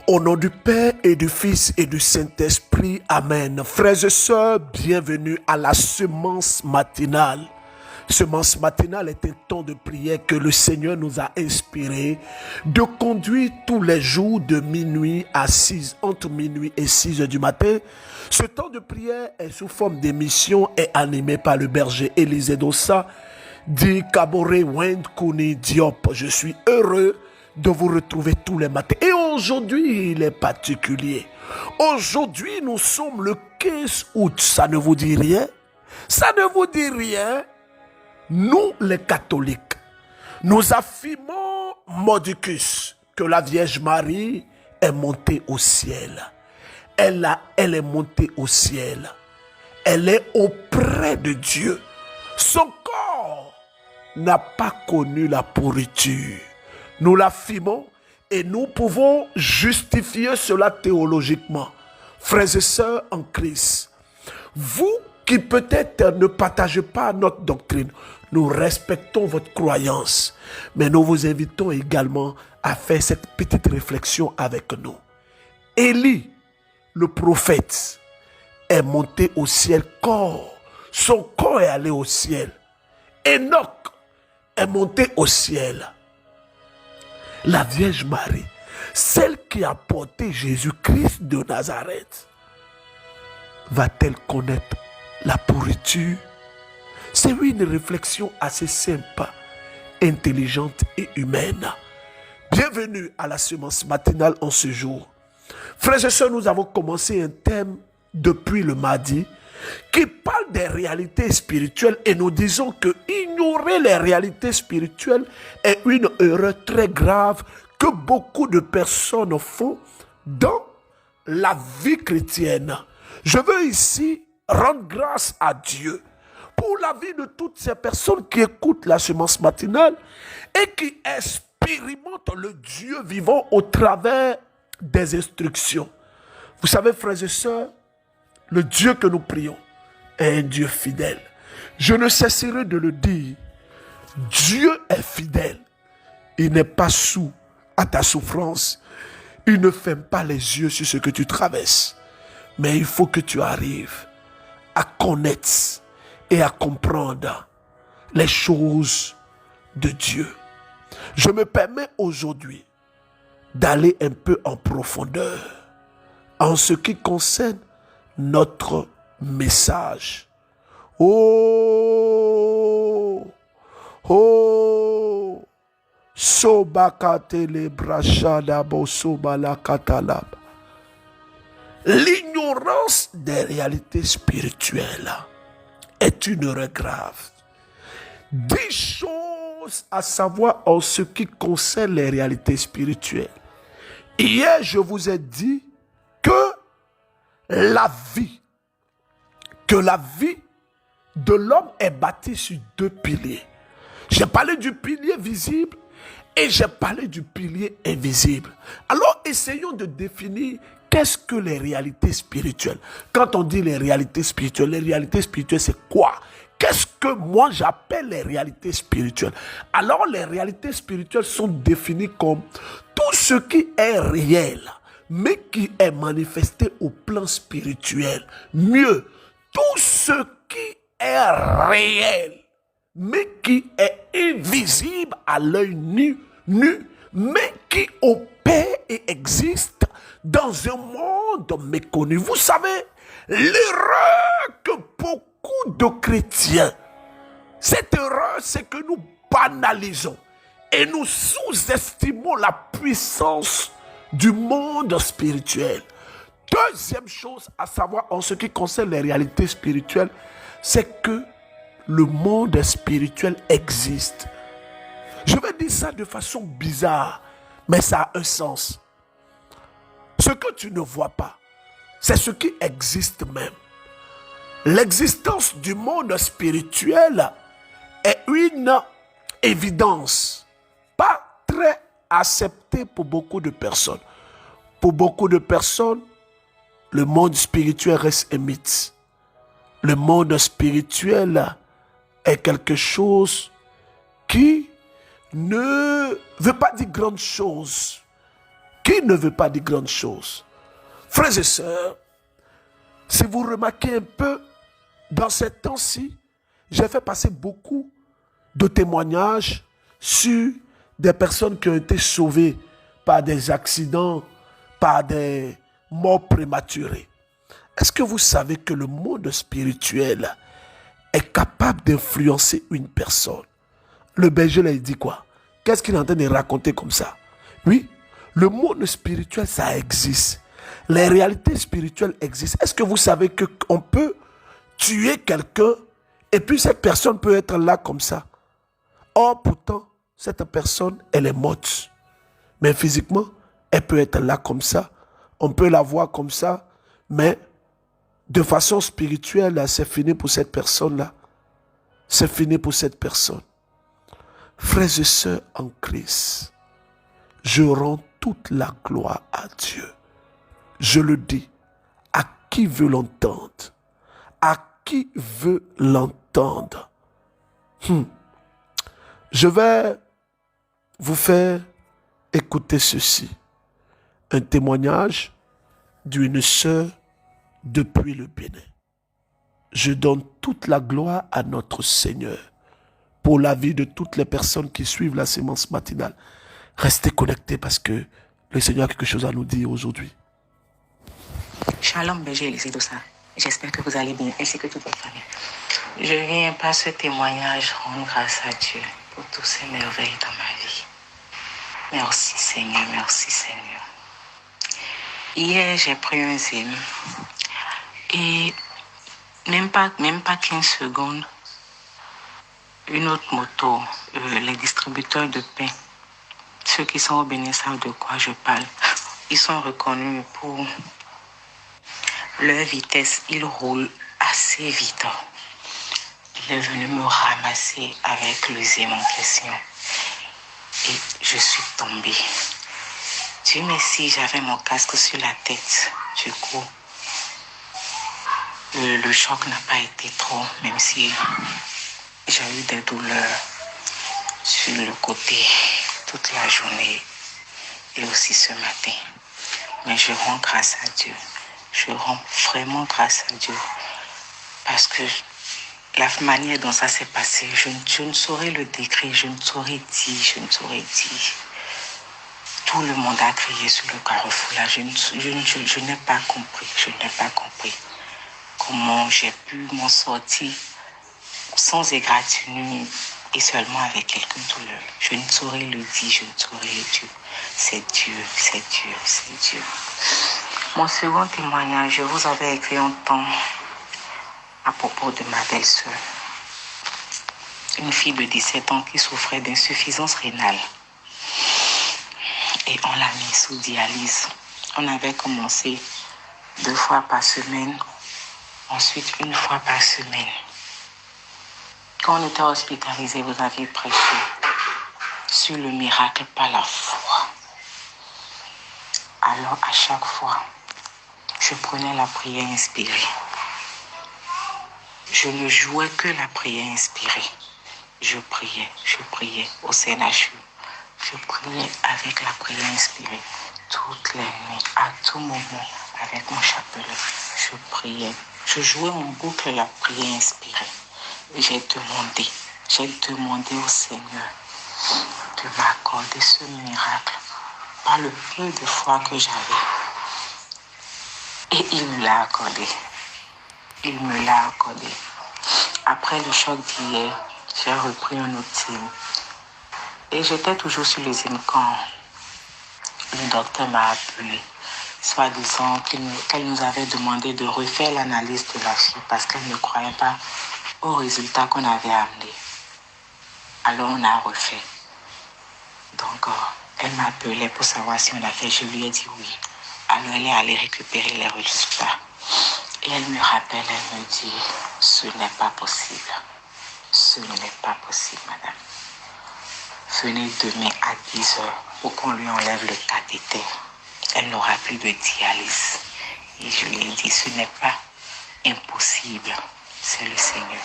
Au nom du Père et du Fils et du Saint-Esprit, Amen. Frères et sœurs, bienvenue à la semence matinale. Semence matinale est un temps de prière que le Seigneur nous a inspiré de conduire tous les jours de minuit à 6, entre minuit et 6 heures du matin. Ce temps de prière est sous forme d'émission et animé par le berger Élisée Dossa, dit Kabore Wend Kouni Diop. Je suis heureux de vous retrouver tous les matins. Et aujourd'hui, il est particulier. Aujourd'hui, nous sommes le 15 août. Ça ne vous dit rien? Ça ne vous dit rien? Nous, les catholiques, nous affirmons modicus que la Vierge Marie est montée au ciel. Elle est montée au ciel. Elle est auprès de Dieu. Son corps n'a pas connu la pourriture. Nous l'affirmons et nous pouvons justifier cela théologiquement. Frères et sœurs en Christ, vous qui peut-être ne partagez pas notre doctrine, nous respectons votre croyance, mais nous vous invitons également à faire cette petite réflexion avec nous. Élie, le prophète, est monté au ciel corps. Son corps est allé au ciel. Enoch est monté au ciel. La Vierge Marie, celle qui a porté Jésus-Christ de Nazareth, va-t-elle connaître la pourriture? C'est une réflexion assez simple, intelligente et humaine. Bienvenue à la semence matinale en ce jour. Frères et sœurs, nous avons commencé un thème depuis le mardi qui parle des réalités spirituelles et nous disons que ignorer les réalités spirituelles est une erreur très grave que beaucoup de personnes font dans la vie chrétienne. Je veux ici rendre grâce à Dieu pour la vie de toutes ces personnes qui écoutent la semence matinale et qui expérimentent le Dieu vivant au travers des instructions. Vous savez, frères et sœurs, le Dieu que nous prions est un Dieu fidèle. Je ne cesserai de le dire. Dieu est fidèle. Il n'est pas sourd à ta souffrance. Il ne ferme pas les yeux sur ce que tu traverses. Mais il faut que tu arrives à connaître et à comprendre les choses de Dieu. Je me permets aujourd'hui d'aller un peu en profondeur en ce qui concerne notre message. Oh, oh, sobakatele brachada bosobala katalab. L'ignorance des réalités spirituelles est une erreur grave. 10 choses à savoir en ce qui concerne les réalités spirituelles. Hier, je vous ai dit que la vie de l'homme est bâtie sur 2 piliers. J'ai parlé du pilier visible et j'ai parlé du pilier invisible. Alors, essayons de définir qu'est-ce que les réalités spirituelles. Quand on dit les réalités spirituelles c'est quoi? Qu'est-ce que moi j'appelle les réalités spirituelles? Alors, les réalités spirituelles sont définies comme tout ce qui est réel, mais qui est manifesté au plan spirituel. Mieux, tout ce qui est réel, mais qui est invisible à l'œil nu, mais qui opère et existe dans un monde méconnu. Vous savez, l'erreur que beaucoup de chrétiens, cette erreur, c'est que nous banalisons et nous sous-estimons la puissance du monde spirituel. Deuxième chose à savoir en ce qui concerne les réalités spirituelles, c'est que le monde spirituel existe. Je vais dire ça de façon bizarre, mais ça a un sens. Ce que tu ne vois pas, c'est ce qui existe même. L'existence du monde spirituel est une évidence, pas très acceptée pour beaucoup de personnes. Pour beaucoup de personnes, le monde spirituel reste un mythe. Le monde spirituel est quelque chose qui ne veut pas dire grande chose, Qui ne veut pas de grandes choses? Frères et sœurs, si vous remarquez un peu, dans ces temps-ci, j'ai fait passer beaucoup de témoignages sur des personnes qui ont été sauvées par des accidents, par des morts prématurées. Est-ce que vous savez que le monde spirituel est capable d'influencer une personne? Le berger là, il dit quoi? Qu'est-ce qu'il est en train de raconter comme ça? Oui, le monde spirituel, ça existe. Les réalités spirituelles existent. Est-ce que vous savez qu'on peut tuer quelqu'un et puis cette personne peut être là comme ça? Or, pourtant, cette personne, elle est morte. Mais physiquement, elle peut être là comme ça. On peut la voir comme ça. Mais de façon spirituelle, c'est fini pour cette personne-là. C'est fini pour cette personne. Frères et sœurs en Christ, je rends toute la gloire à Dieu. Je le dis, à qui veut l'entendre? À qui veut l'entendre? Je vais vous faire écouter ceci. Un témoignage d'une sœur depuis le Bénin. Je donne toute la gloire à notre Seigneur pour la vie de toutes les personnes qui suivent la sémence matinale. Restez connectés parce que le Seigneur a quelque chose à nous dire aujourd'hui. Shalom, berger et tout ça. J'espère que vous allez bien ainsi que toute votre famille. Je viens par ce témoignage rendre grâce à Dieu pour toutes ces merveilles dans ma vie. Merci Seigneur, merci Seigneur. Hier, j'ai pris un zèle et même pas 15 secondes, une autre moto, les distributeurs de pain, ceux qui sont au Bénin savent de quoi je parle. Ils sont reconnus pour leur vitesse, ils roulent assez vite. Il est venu me ramasser avec le zèle en question. Et je suis tombée. Dieu merci, j'avais mon casque sur la tête. Du coup, le choc n'a pas été trop, même si j'ai eu des douleurs sur le côté toute la journée et aussi ce matin. Mais je rends grâce à Dieu. Je rends vraiment grâce à Dieu parce que la manière dont ça s'est passé, je ne saurais le décrire, je ne saurais dire. Tout le monde a crié sur le carrefour là. Je n'ai pas compris comment j'ai pu m'en sortir sans égratignure et seulement avec quelques douleurs. Je ne saurais le dire, je ne saurais le dire. C'est Dieu. Mon second témoignage, je vous avais écrit un temps à propos de ma belle-sœur. Une fille de 17 ans qui souffrait d'insuffisance rénale. Et on l'a mis sous dialyse. On avait commencé 2 fois par semaine, ensuite 1 fois par semaine. Quand on était hospitalisé, vous aviez prêché sur le miracle par la foi. Alors à chaque fois, je prenais la prière inspirée. Je ne jouais que la prière inspirée. Je priais au CNHU. Je priais avec la prière inspirée toutes les nuits, à tout moment, avec mon chapelet. Je priais. Je jouais en boucle la prière inspirée. J'ai demandé au Seigneur de m'accorder ce miracle par le peu de foi que j'avais. Et il me l'a accordé. Après le choc d'hier, j'ai repris un autre zèle. Et j'étais toujours sur le zèle quand le docteur m'a appelé, soi-disant qu'elle nous avait demandé de refaire l'analyse de la fille parce qu'elle ne croyait pas au résultat qu'on avait amené. Alors on a refait. Donc elle m'appelait pour savoir si on a fait. Je lui ai dit oui. Alors elle est allée récupérer les résultats. Et elle me rappelle, elle me dit, ce n'est pas possible. Ce n'est pas possible, madame. Venez demain à 10h pour qu'on lui enlève le cathéter. Elle n'aura plus de dialyse. Et je lui ai dit, ce n'est pas impossible. C'est le Seigneur.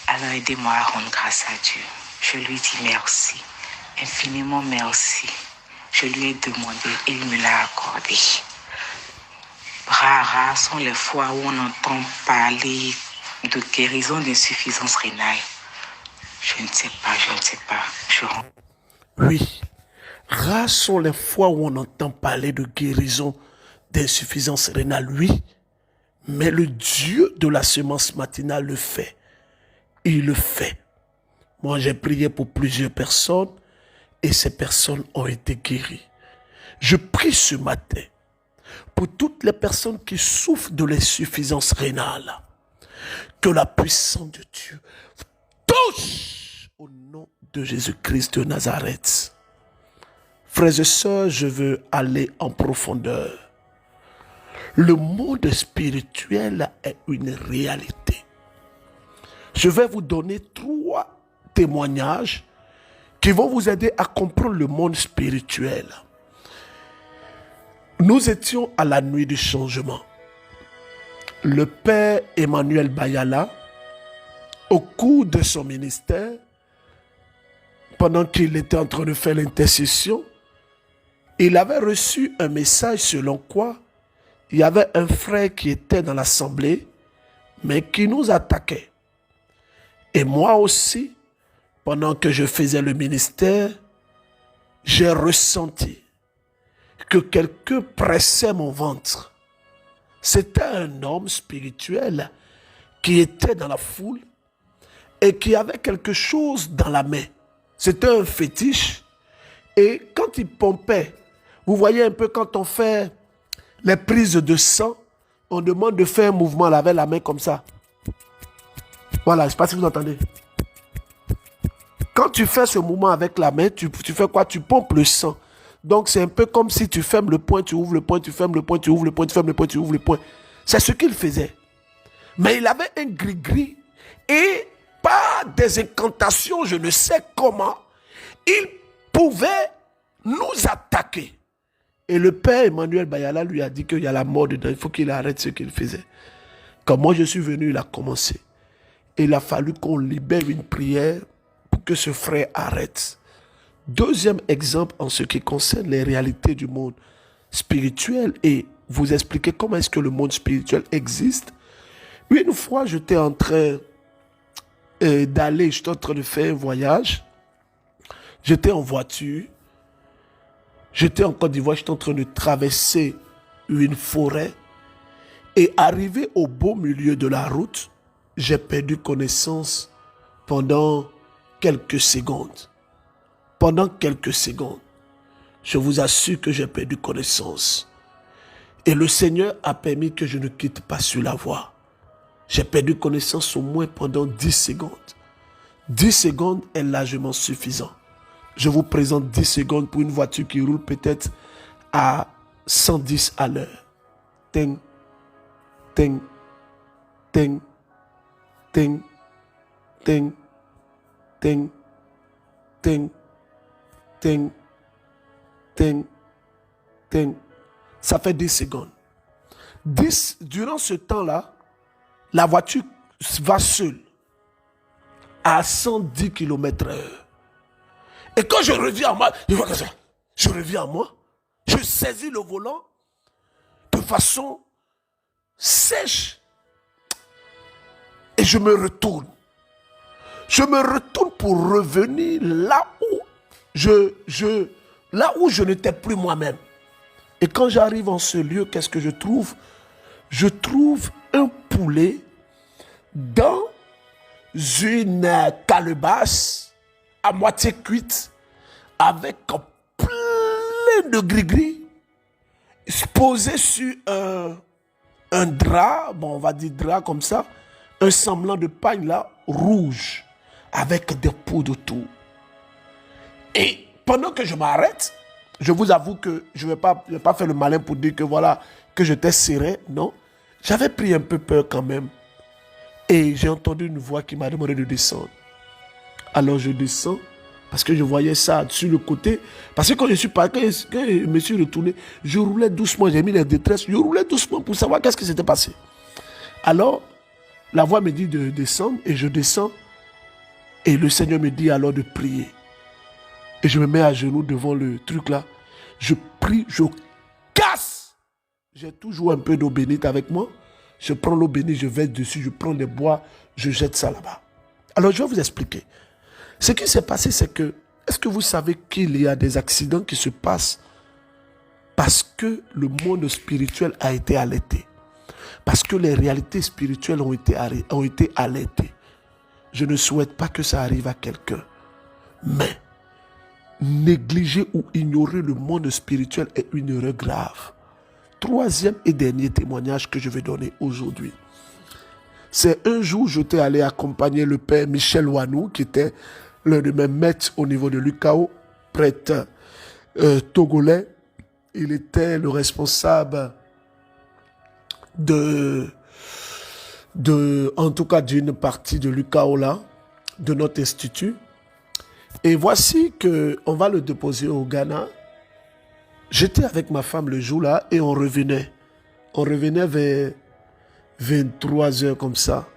Alors aidez-moi à rendre grâce à Dieu. Je lui dis merci. Infiniment merci. Je lui ai demandé et il me l'a accordé. Rares sont les fois où on entend parler de guérison d'insuffisance rénale. Je ne sais pas. Oui, rares sont les fois où on entend parler de guérison d'insuffisance rénale, oui. Mais le Dieu de la semence matinale le fait. Il le fait. Moi, j'ai prié pour plusieurs personnes et ces personnes ont été guéries. Je prie ce matin pour toutes les personnes qui souffrent de l'insuffisance rénale. Que la puissance de Dieu touche au nom de Jésus-Christ de Nazareth. Frères et sœurs, je veux aller en profondeur. Le monde spirituel est une réalité. Je vais vous donner 3 témoignages qui vont vous aider à comprendre le monde spirituel. Nous étions à la nuit du changement. Le père Emmanuel Bayala, au cours de son ministère, pendant qu'il était en train de faire l'intercession, il avait reçu un message selon quoi il y avait un frère qui était dans l'assemblée, mais qui nous attaquait. Et moi aussi, pendant que je faisais le ministère, j'ai ressenti que quelqu'un pressait mon ventre. C'était un homme spirituel qui était dans la foule et qui avait quelque chose dans la main. C'était un fétiche. Et quand il pompait, vous voyez un peu quand on fait les prises de sang, on demande de faire un mouvement avec la main comme ça. Voilà, je ne sais pas si vous entendez. Quand tu fais ce mouvement avec la main, tu fais quoi? Tu pompes le sang. Donc c'est un peu comme si tu fermes le poing, tu ouvres le poing, tu fermes le poing, tu ouvres le poing, tu fermes le poing, tu ouvres le poing. C'est ce qu'il faisait. Mais il avait un gris-gris et par des incantations, je ne sais comment, il pouvait nous attaquer. Et le père Emmanuel Bayala lui a dit qu'il y a la mort dedans, il faut qu'il arrête ce qu'il faisait. Quand moi je suis venu, il a commencé. Et il a fallu qu'on libère une prière pour que ce frère arrête. Deuxième exemple en ce qui concerne les réalités du monde spirituel et vous expliquer comment est-ce que le monde spirituel existe. Une fois, j'étais en train d'aller, j'étais en train de faire un voyage. J'étais en voiture. J'étais en Côte d'Ivoire, j'étais en train de traverser une forêt. Et arrivé au beau milieu de la route, j'ai perdu connaissance pendant quelques secondes. Pendant quelques secondes, je vous assure que j'ai perdu connaissance. Et le Seigneur a permis que je ne quitte pas sur la voie. J'ai perdu connaissance au moins pendant 10 secondes. 10 secondes est largement suffisant. Je vous présente 10 secondes pour une voiture qui roule peut-être à 110 à l'heure. Ting, ting, ting, ting, ting, ting, ting, ting, ting, ting. Ça fait 10 secondes. Durant ce temps-là, la voiture va seule à 110 km/h. Et quand je reviens en moi, je saisis le volant de façon sèche et je me retourne. Je me retourne pour revenir là où je n'étais plus moi-même. Et quand j'arrive en ce lieu, qu'est-ce que je trouve? Je trouve un poulet dans une calebasse à moitié cuite avec plein de gris-gris posé sur un drap, bon on va dire drap comme ça, un semblant de pagne là, rouge, avec des poudres autour. Et pendant que je m'arrête, je vous avoue que je ne vais pas faire le malin pour dire que voilà, que j'étais serré, non. J'avais pris un peu peur quand même. Et j'ai entendu une voix qui m'a demandé de descendre. Alors je descends, parce que je voyais ça sur le côté. Parce que quand je me suis retourné, je roulais doucement, j'ai mis les détresses, je roulais doucement pour savoir qu'est-ce qui s'était passé. Alors, la voix me dit de descendre, et je descends. Et le Seigneur me dit alors de prier. Et je me mets à genoux devant le truc là. Je prie, je casse. J'ai toujours un peu d'eau bénite avec moi. Je prends l'eau bénite, je verse dessus, je prends les bois, je jette ça là-bas. Alors, je vais vous expliquer. Ce qui s'est passé, c'est que, est-ce que vous savez qu'il y a des accidents qui se passent parce que le monde spirituel a été alerté? Parce que les réalités spirituelles ont été alertées. Je ne souhaite pas que ça arrive à quelqu'un. Mais, négliger ou ignorer le monde spirituel est une erreur grave. Troisième et dernier témoignage que je vais donner aujourd'hui. C'est un jour, j'étais allé accompagner le père Michel Wanou, qui était l'un de mes maîtres au niveau de l'UCAO, prêtre togolais. Il était le responsable en tout cas d'une partie de l'UCAO là, de notre institut. Et voici qu'on va le déposer au Ghana. J'étais avec ma femme le jour là et on revenait. On revenait vers 23h comme ça.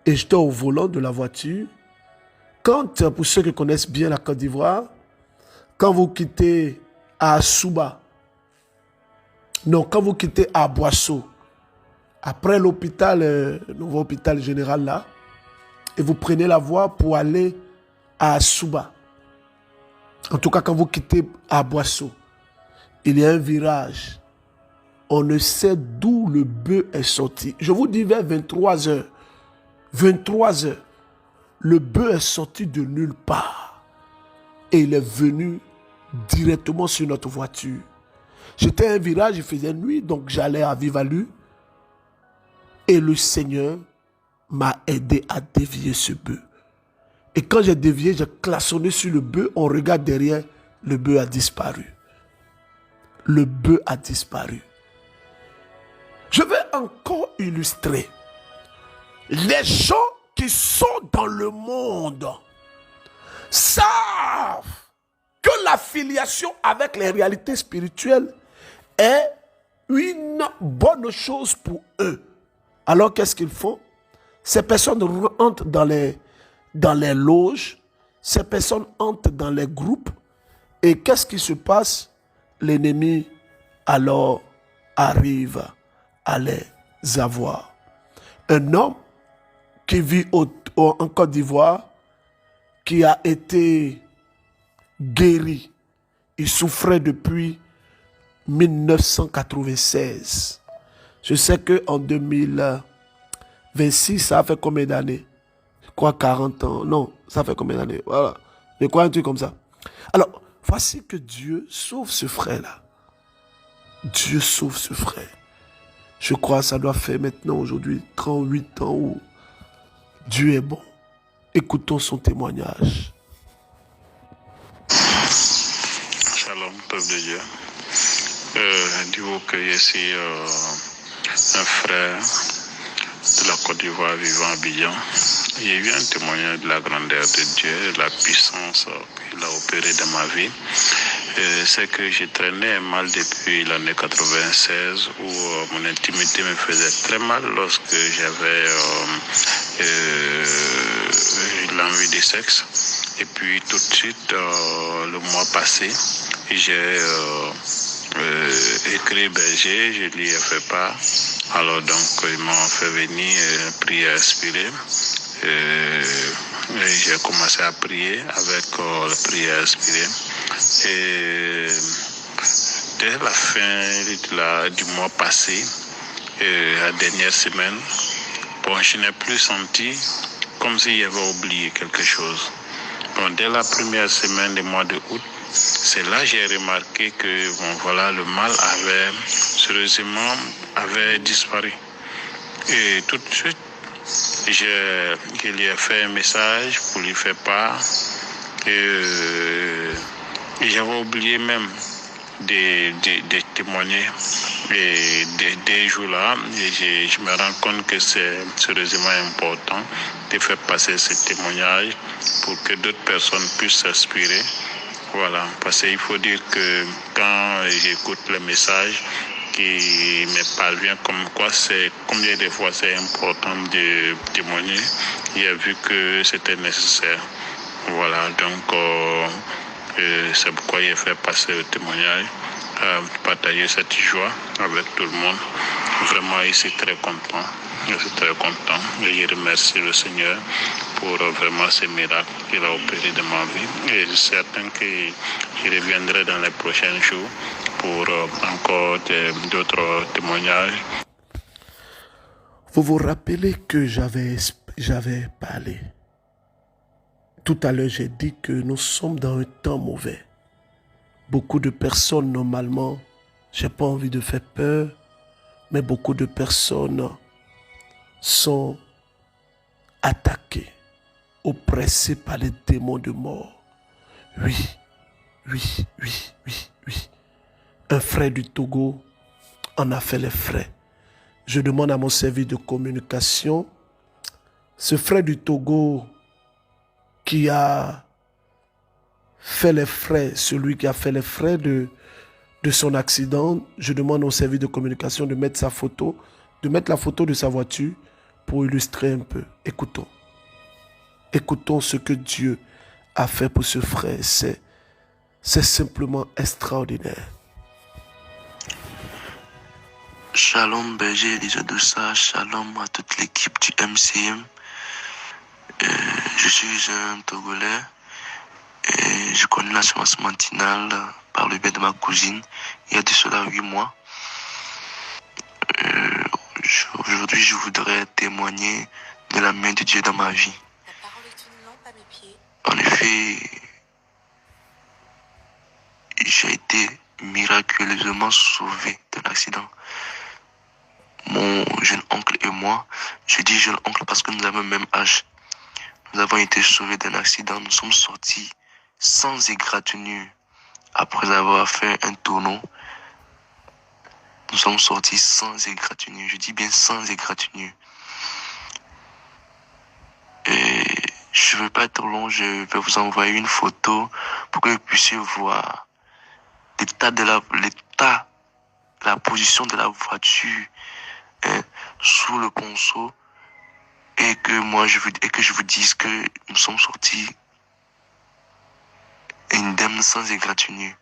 Et j'étais au volant de la voiture. Quand, pour ceux qui connaissent bien la Côte d'Ivoire, quand vous quittez à Souba, non, quand vous quittez à Boisseau, après l'hôpital, le nouveau hôpital général là, et vous prenez la voie pour aller à Souba. En tout cas, quand vous quittez à Boisseau, il y a un virage. On ne sait d'où le bœuf est sorti. Je vous dis vers 23h. 23h. Le bœuf est sorti de nulle part. Et il est venu directement sur notre voiture. J'étais à un virage, il faisait nuit, donc j'allais à vive allure. Et le Seigneur m'a aidé à dévier ce bœuf. Et quand j'ai dévié, j'ai klaxonné sur le bœuf. On regarde derrière, le bœuf a disparu. Le bœuf a disparu. Je vais encore illustrer. Les gens qui sont dans le monde savent que l'affiliation avec les réalités spirituelles est une bonne chose pour eux. Alors qu'est-ce qu'ils font? Ces personnes entrent dans les loges, ces personnes entrent dans les groupes, et qu'est-ce qui se passe? L'ennemi alors arrive à les avoir. Un homme qui vit en Côte d'Ivoire, qui a été guéri, il souffrait depuis 1996. Je sais qu'en 2026, ça a fait combien d'années? Je crois 40 ans. Non, ça fait combien d'années? Voilà. Je crois un truc comme ça. Alors, voici que Dieu sauve ce frère-là. Dieu sauve ce frère. Je crois que ça doit faire maintenant, aujourd'hui, 38 ans où Dieu est bon. Écoutons son témoignage. Shalom, peuple de Dieu. Dis-vous que je suis un frère de la Côte d'Ivoire vivant à Abidjan. J'ai vu un témoignage de la grandeur de Dieu, de la puissance qu'il a opérée dans ma vie. C'est que j'ai traîné mal depuis l'année 96 où mon intimité me faisait très mal lorsque j'avais l'envie de sexe. Et puis tout de suite, le mois passé, j'ai écrit berger, je lui ai fait part. Alors donc, ils m'ont fait venir prier inspiré. J'ai commencé à prier avec la prière inspirée. Et dès la fin du mois passé, la dernière semaine, bon, je n'ai plus senti comme s'il avait oublié quelque chose. Bon, dès la première semaine du mois de août, c'est là que j'ai remarqué que bon, voilà, le mal sérieusement avait disparu. Et tout de suite, je lui ai fait un message pour lui faire part. Et j'avais oublié même de témoigner. Et des jours-là, je me rends compte que c'est sérieusement important de faire passer ce témoignage pour que d'autres personnes puissent s'inspirer. Voilà, parce qu'il faut dire que quand j'écoute le message qui me parvient comme quoi c'est combien de fois c'est important de témoigner, j'ai vu que c'était nécessaire. Voilà, donc Et c'est pourquoi il a fait passer le témoignage, partager cette joie avec tout le monde. Vraiment, je suis très content. Je suis très content et je remercie le Seigneur pour vraiment ces miracles qu'il a opérés de ma vie. Et je suis certain que je reviendrai dans les prochains jours pour encore d'autres témoignages. Vous vous rappelez que j'avais parlé. Tout à l'heure, j'ai dit que nous sommes dans un temps mauvais. Beaucoup de personnes, normalement, j'ai pas envie de faire peur, mais beaucoup de personnes sont attaquées, oppressées par les démons de mort. Oui. Un frère du Togo en a fait les frais. Je demande à mon service de communication, ce frère du Togo qui a fait les frais, celui qui a fait les frais de son accident, je demande au service de communication de mettre sa photo, de mettre la photo de sa voiture pour illustrer un peu. Écoutons. Écoutons ce que Dieu a fait pour ce frère. C'est simplement extraordinaire. Shalom Berger Elijah Doussa, shalom à toute l'équipe du MCM. Je suis un Togolais et je connais la semence matinale par le biais de ma cousine il y a de cela 8 mois. Aujourd'hui, je voudrais témoigner de la main de Dieu dans ma vie. La parole est une lampe à mes pieds. En effet, j'ai été miraculeusement sauvé d'un accident. Mon jeune oncle et moi, je dis jeune oncle parce que nous avons le même âge. Nous avons été sauvés d'un accident. Nous sommes sortis sans égratignure après avoir fait un tonneau. Nous sommes sortis sans égratignure. Je dis bien sans égratignure. Et je ne veux pas être long, je vais vous envoyer une photo pour que vous puissiez voir la position de la voiture sous le ponceau et que je vous dise que nous sommes sortis indemnes sans égratignure.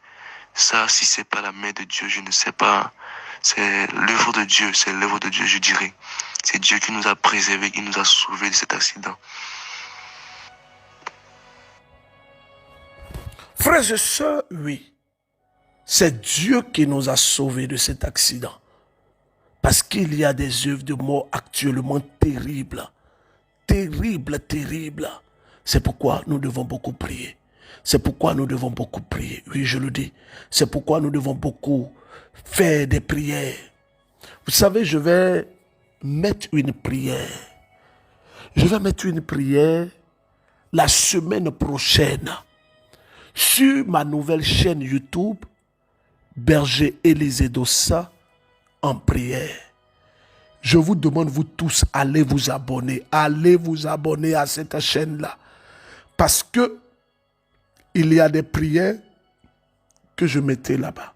Ça, si c'est pas la main de Dieu, je ne sais pas. C'est l'œuvre de Dieu, je dirais. C'est Dieu qui nous a préservés, qui nous a sauvés de cet accident. Frères et sœurs, oui, c'est Dieu qui nous a sauvés de cet accident. Parce qu'il y a des œuvres de mort actuellement terribles. Terribles. C'est pourquoi nous devons beaucoup prier. C'est pourquoi nous devons beaucoup prier. Oui, je le dis. C'est pourquoi nous devons beaucoup faire des prières. Vous savez, je vais mettre une prière. Je vais mettre une prière la semaine prochaine sur ma nouvelle chaîne YouTube, Berger Elijah Doussa, en prière. Je vous demande, vous tous, allez vous abonner à cette chaîne-là. Parce que il y a des prières que je mettrai là-bas.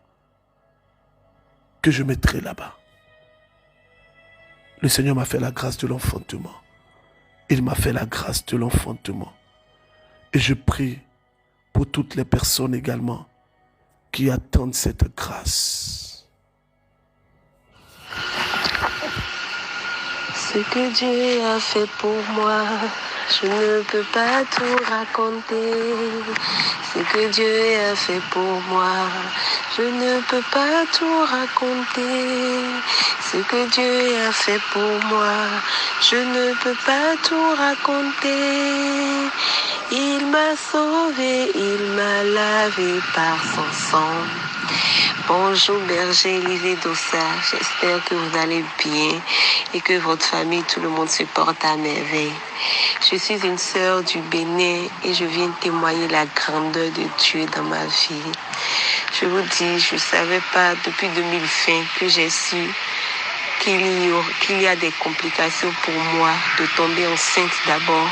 Le Seigneur m'a fait la grâce de l'enfantement. Il m'a fait la grâce de l'enfantement. Et je prie pour toutes les personnes également qui attendent cette grâce. Ce que Dieu a fait pour moi, je ne peux pas tout raconter. Ce que Dieu a fait pour moi, je ne peux pas tout raconter. Ce que Dieu a fait pour moi, je ne peux pas tout raconter. Il m'a sauvé, il m'a lavé par son sang. Bonjour Berger Elijah Doussa, j'espère que vous allez bien et que votre famille, tout le monde se porte à merveille. Je suis une sœur du Bénin et je viens témoigner la grandeur de Dieu dans ma vie. Je vous dis, je ne savais pas depuis 2020 que j'ai su qu'il y a des complications pour moi de tomber enceinte d'abord.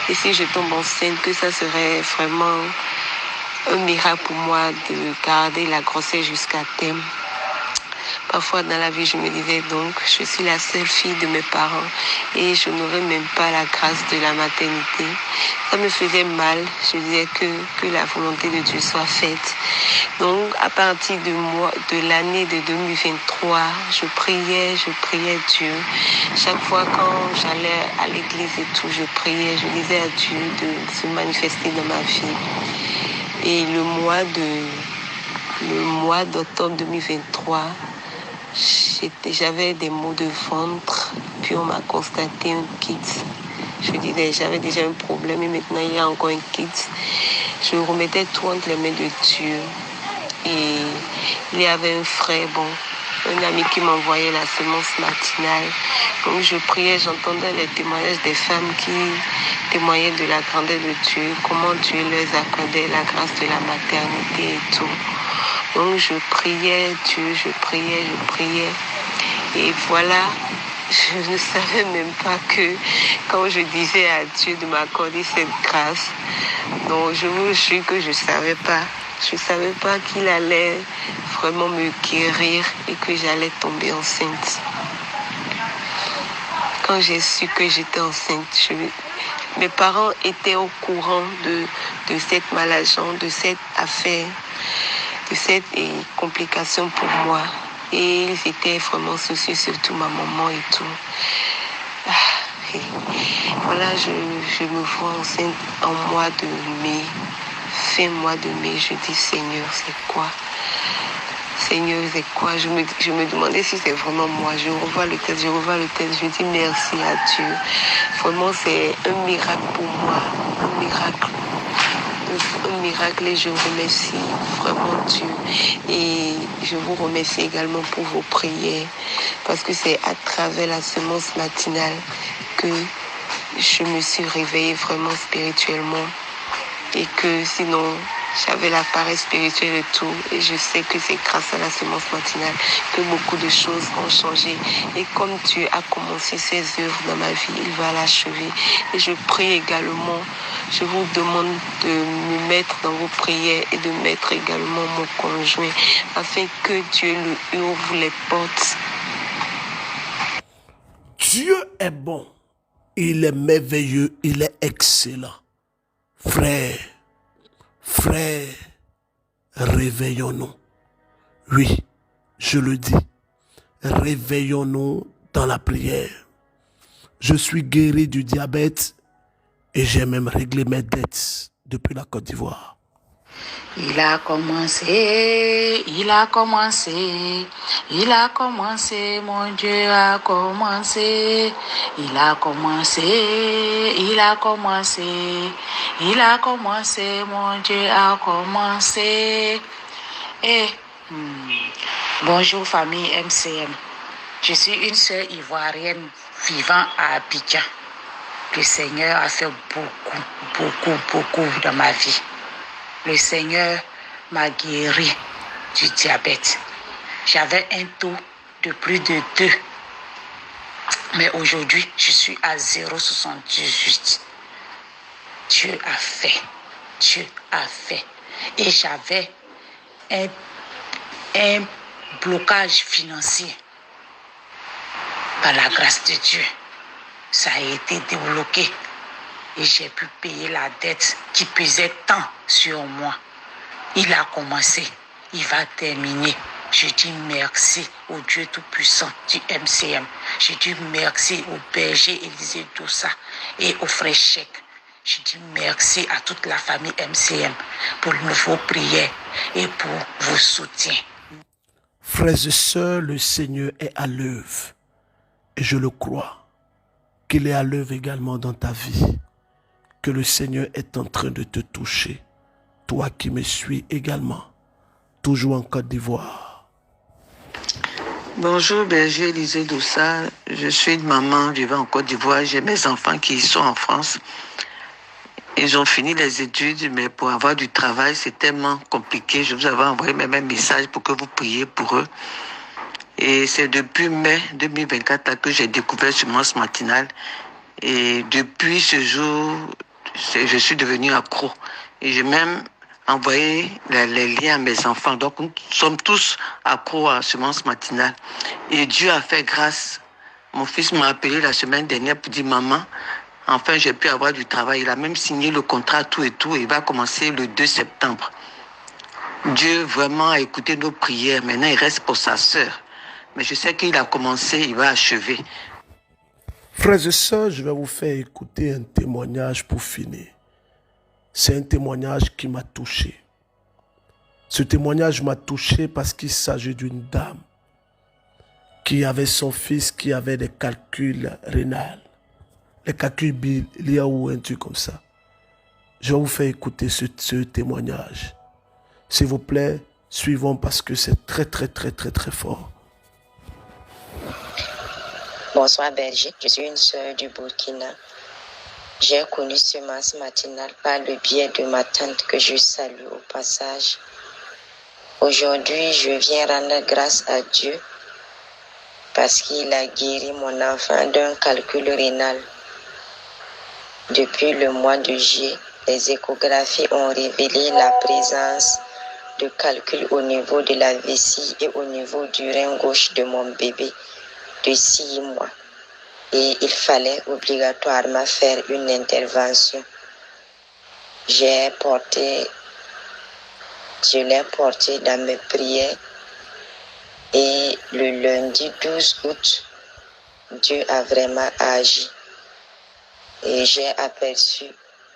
Et si je tombe enceinte, que ça serait vraiment un miracle pour moi de garder la grossesse jusqu'à terme. Parfois dans la vie, je me disais donc, je suis la seule fille de mes parents et je n'aurais même pas la grâce de la maternité. Ça me faisait mal. Je disais que la volonté de Dieu soit faite. Donc, à partir de l'année de 2023, je priais Dieu. Chaque fois quand j'allais à l'église et tout, je priais, je disais à Dieu de se manifester dans ma vie. Et le mois d'octobre 2023, j'avais des maux de ventre, puis on m'a constaté un kit. Je disais, j'avais déjà un problème et maintenant il y a encore un kit. Je remettais tout entre les mains de Dieu. Et il y avait un frère, un ami qui m'envoyait la semence matinale. Donc je priais, j'entendais les témoignages des femmes qui témoignaient de la grandeur de Dieu, comment Dieu leur accordait la grâce de la maternité et tout. Donc je priais Dieu, je priais. Et voilà, je ne savais même pas que quand je disais à Dieu de m'accorder cette grâce, donc je vous jure que je ne savais pas. Je ne savais pas qu'il allait vraiment me guérir et que j'allais tomber enceinte. Quand j'ai su que j'étais enceinte, mes parents étaient au courant de cette maladie, de cette affaire, de cette complication pour moi. Et ils étaient vraiment soucieux, surtout ma maman et tout. Et voilà, je me vois enceinte en mois de mai. Fin mois de mai, je dis Seigneur, c'est quoi? Seigneur, c'est quoi? Je me demandais si c'est vraiment moi. Je revois le texte, je dis merci à Dieu. Vraiment, c'est un miracle pour moi, un miracle et je remercie vraiment Dieu. Et je vous remercie également pour vos prières parce que c'est à travers la semence matinale que je me suis réveillée vraiment spirituellement. Et que sinon, j'avais la paresse spirituelle et tout. Et je sais que c'est grâce à la semence matinale que beaucoup de choses ont changé. Et comme Dieu a commencé ses œuvres dans ma vie, il va l'achever. Et je prie également, je vous demande de me mettre dans vos prières et de mettre également mon conjoint afin que Dieu lui ouvre les portes. Dieu est bon, il est merveilleux, il est excellent. Frère, réveillons-nous. Oui, je le dis, réveillons-nous dans la prière. Je suis guéri du diabète et j'ai même réglé mes dettes depuis la Côte d'Ivoire. Il a commencé, mon Dieu a commencé. Il a commencé, mon Dieu a commencé. Bonjour famille MCM. Je suis une sœur ivoirienne vivant à Abidjan. Le Seigneur a fait beaucoup dans ma vie. Le Seigneur m'a guéri du diabète. J'avais un taux de plus de 2. Mais aujourd'hui, je suis à 0,78. Dieu a fait. Et j'avais un blocage financier. Par la grâce de Dieu, ça a été débloqué. Et j'ai pu payer la dette qui pesait tant sur moi. Il a commencé, il va terminer. Je dis merci au Dieu Tout-Puissant du MCM. Je dis merci au berger Élisée Doussa et au frère Chèque. Je dis merci à toute la famille MCM pour vos prières et pour vos soutiens. Frères et sœurs, le Seigneur est à l'œuvre. Et je le crois, qu'il est à l'œuvre également dans ta vie. Que le Seigneur est en train de te toucher. Toi qui me suis également, toujours en Côte d'Ivoire. Bonjour, berger Élisée Doussa. Je suis une maman vivant en Côte d'Ivoire. J'ai mes enfants qui sont en France. Ils ont fini les études, mais pour avoir du travail, c'est tellement compliqué. Je vous avais envoyé même un message pour que vous priez pour eux. Et c'est depuis mai 2024 que j'ai découvert Semence Matinale. Et depuis ce jour, je suis devenue accro. Et j'ai même envoyer les liens à mes enfants. Donc, nous sommes tous accros à Semence Matinale. Et Dieu a fait grâce. Mon fils m'a appelé la semaine dernière pour dire, maman, enfin, j'ai pu avoir du travail. Il a même signé le contrat, tout et tout. Et il va commencer le 2 septembre. Dieu vraiment a écouté nos prières. Maintenant, il reste pour sa sœur. Mais je sais qu'il a commencé, il va achever. Frères et sœurs, je vais vous faire écouter un témoignage pour finir. C'est un témoignage qui m'a touché. Ce témoignage m'a touché parce qu'il s'agit d'une dame qui avait son fils qui avait des calculs rénals, les calculs biliaires ou un truc comme ça. Je vais vous faire écouter ce témoignage. S'il vous plaît, suivons parce que c'est très, très, très, très, très fort. Bonsoir Belgique, je suis une sœur du Burkina. J'ai connu Semence Matinale par le biais de ma tante que je salue au passage. Aujourd'hui, je viens rendre grâce à Dieu parce qu'il a guéri mon enfant d'un calcul rénal. Depuis le mois de juillet, les échographies ont révélé la présence de calculs au niveau de la vessie et au niveau du rein gauche de mon bébé de 6 mois. Et il fallait obligatoirement faire une intervention. Je l'ai porté dans mes prières et le lundi 12 août, Dieu a vraiment agi. Et j'ai aperçu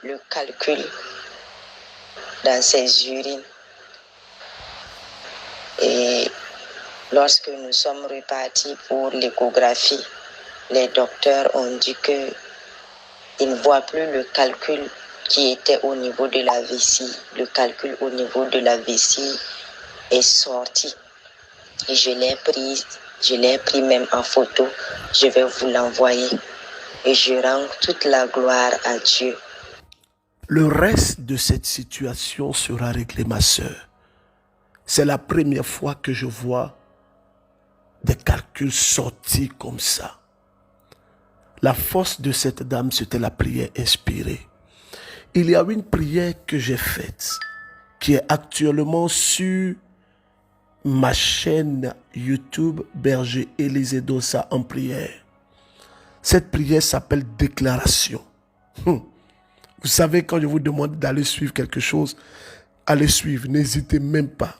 le calcul dans ses urines. Et lorsque nous sommes repartis pour l'échographie, les docteurs ont dit qu'ils ne voient plus le calcul qui était au niveau de la vessie. Le calcul au niveau de la vessie est sorti. Et je l'ai pris même en photo. Je vais vous l'envoyer. Et je rends toute la gloire à Dieu. Le reste de cette situation sera réglé, ma sœur. C'est la première fois que je vois des calculs sortis comme ça. La force de cette dame, c'était la prière inspirée. Il y a une prière que j'ai faite, qui est actuellement sur ma chaîne YouTube Berger Élisée Dossa en prière. Cette prière s'appelle déclaration. Vous savez, quand je vous demande d'aller suivre quelque chose, allez suivre, n'hésitez même pas.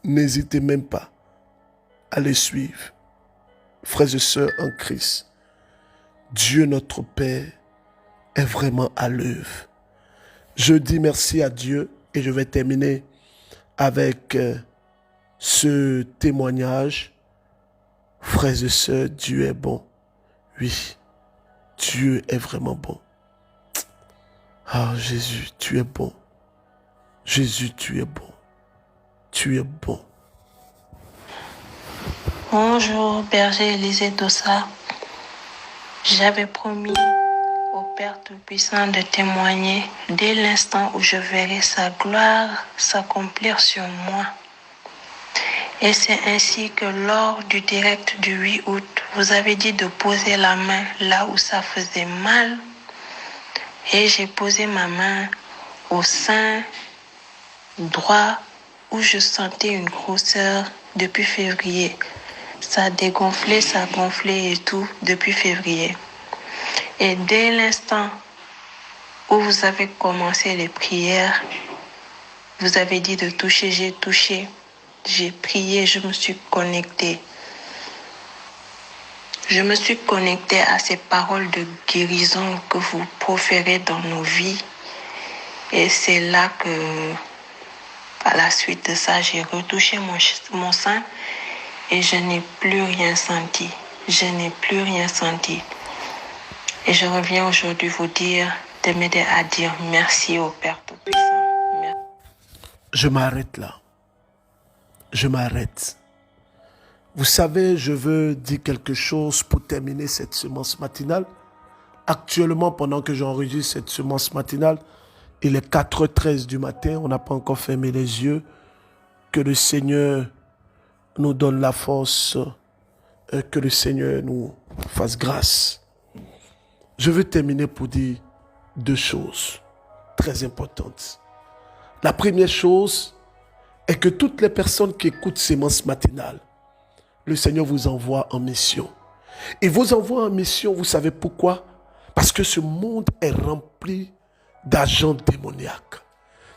N'hésitez même pas. Allez suivre. Frères et sœurs en Christ, Dieu notre Père est vraiment à l'œuvre. Je dis merci à Dieu et je vais terminer avec ce témoignage. Frères et sœurs, Dieu est bon. Oui, Dieu est vraiment bon. Ah Jésus, tu es bon. Jésus, tu es bon. Tu es bon. Bonjour, Berger Élisée Dossa. J'avais promis au Père Tout-Puissant de témoigner dès l'instant où je verrai sa gloire s'accomplir sur moi. Et c'est ainsi que lors du direct du 8 août, vous avez dit de poser la main là où ça faisait mal. Et j'ai posé ma main au sein droit où je sentais une grosseur depuis février. Ça a dégonflé, ça a gonflé et tout depuis février. Et dès l'instant où vous avez commencé les prières, vous avez dit de toucher, j'ai touché. J'ai prié, je me suis connectée. Je me suis connectée à ces paroles de guérison que vous proférez dans nos vies. Et c'est là que, à la suite de ça, j'ai retouché mon sein et je n'ai plus rien senti. Je n'ai plus rien senti. Et je reviens aujourd'hui vous dire, de m'aider à dire merci au Père Tout-Puissant. Merci. Je m'arrête là. Je m'arrête. Vous savez, je veux dire quelque chose pour terminer cette semence matinale. Actuellement, pendant que j'enregistre cette semence matinale, il est 4h13 du matin. On n'a pas encore fermé les yeux. Que le Seigneur nous donne la force. Que le Seigneur nous fasse grâce. Je veux terminer pour dire 2 choses très importantes. La première chose est que toutes les personnes qui écoutent Sémence Matinale, le Seigneur vous envoie en mission. Il vous envoie en mission, vous savez pourquoi? Parce que ce monde est rempli d'agents démoniaques.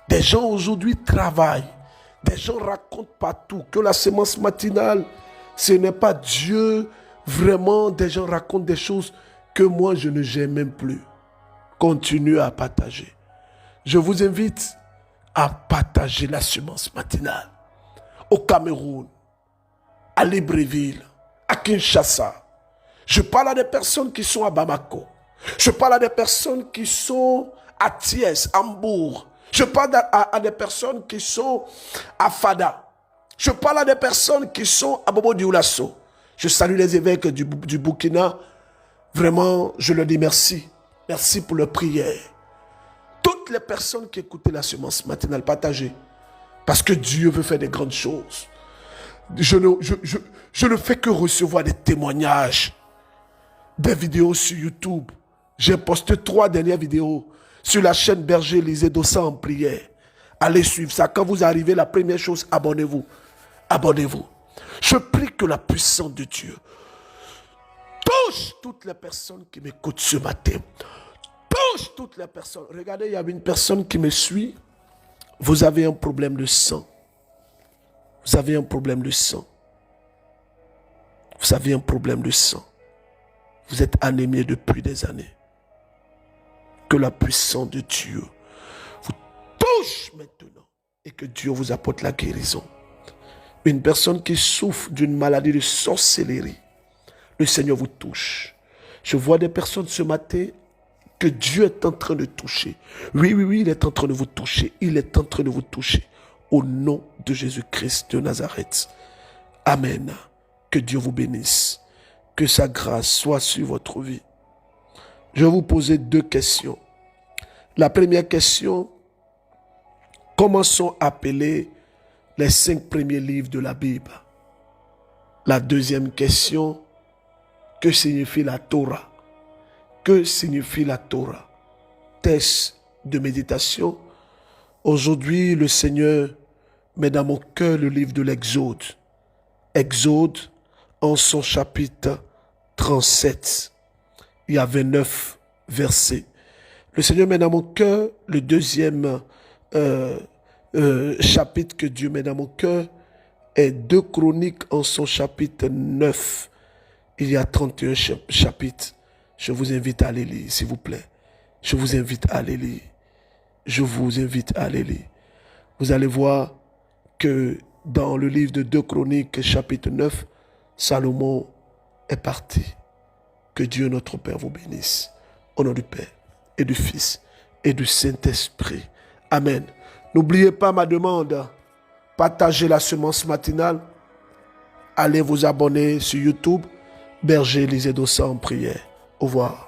Des gens aujourd'hui travaillent. Des gens racontent partout que la sémence matinale, ce n'est pas Dieu. Vraiment, des gens racontent des choses que moi, je ne j'aime même plus. Continuez à partager. Je vous invite à partager la sémence matinale. Au Cameroun, à Libreville, à Kinshasa. Je parle à des personnes qui sont à Bamako. Je parle à des personnes qui sont à Thiès, Hambourg. Je parle à des personnes qui sont à Fada. Je parle à des personnes qui sont à Bobo Dioulasso. Je salue les évêques du Burkina. Vraiment, je leur dis merci. Merci pour leur prière. Toutes les personnes qui écoutaient la sémence matinale, partagez. Parce que Dieu veut faire des grandes choses. Je ne fais que recevoir des témoignages, des vidéos sur YouTube. J'ai posté 3 dernières vidéos sur la chaîne Berger Lisée Dossa en prière. Allez suivre ça. Quand vous arrivez, la première chose, abonnez-vous. Abonnez-vous. Je prie que la puissance de Dieu touche toutes les personnes qui m'écoutent ce matin. Touche toutes les personnes. Regardez, il y a une personne qui me suit. Vous avez un problème de sang. Vous avez un problème de sang. Vous avez un problème de sang. Vous êtes anémié depuis des années. Que la puissance de Dieu vous touche maintenant et que Dieu vous apporte la guérison. Une personne qui souffre d'une maladie de sorcellerie, le Seigneur vous touche. Je vois des personnes ce matin que Dieu est en train de toucher. Oui, il est en train de vous toucher. Il est en train de vous toucher. Au nom de Jésus-Christ de Nazareth. Amen. Que Dieu vous bénisse. Que sa grâce soit sur votre vie. Je vais vous poser 2 questions. La première question, comment sont appelés les 5 premiers livres de la Bible? La deuxième question, que signifie la Torah? Que signifie la Torah? Test de méditation. Aujourd'hui, le Seigneur met dans mon cœur le livre de l'Exode. Exode, en son chapitre 37. Il y a 29 versets. Le Seigneur met dans mon cœur le deuxième chapitre que Dieu met dans mon cœur est 2 Chroniques en son chapitre 9. Il y a 31 chapitres. Je vous invite à les lire, s'il vous plaît. Je vous invite à les lire. Je vous invite à les lire. Vous allez voir que dans le livre de 2 Chroniques, chapitre 9, Salomon est parti. Que Dieu notre Père vous bénisse. Au nom du Père et du Fils et du Saint-Esprit. Amen. N'oubliez pas ma demande. Partagez la sémence matinale. Allez vous abonner sur YouTube. Berger Lisée Dossa en prière. Au revoir.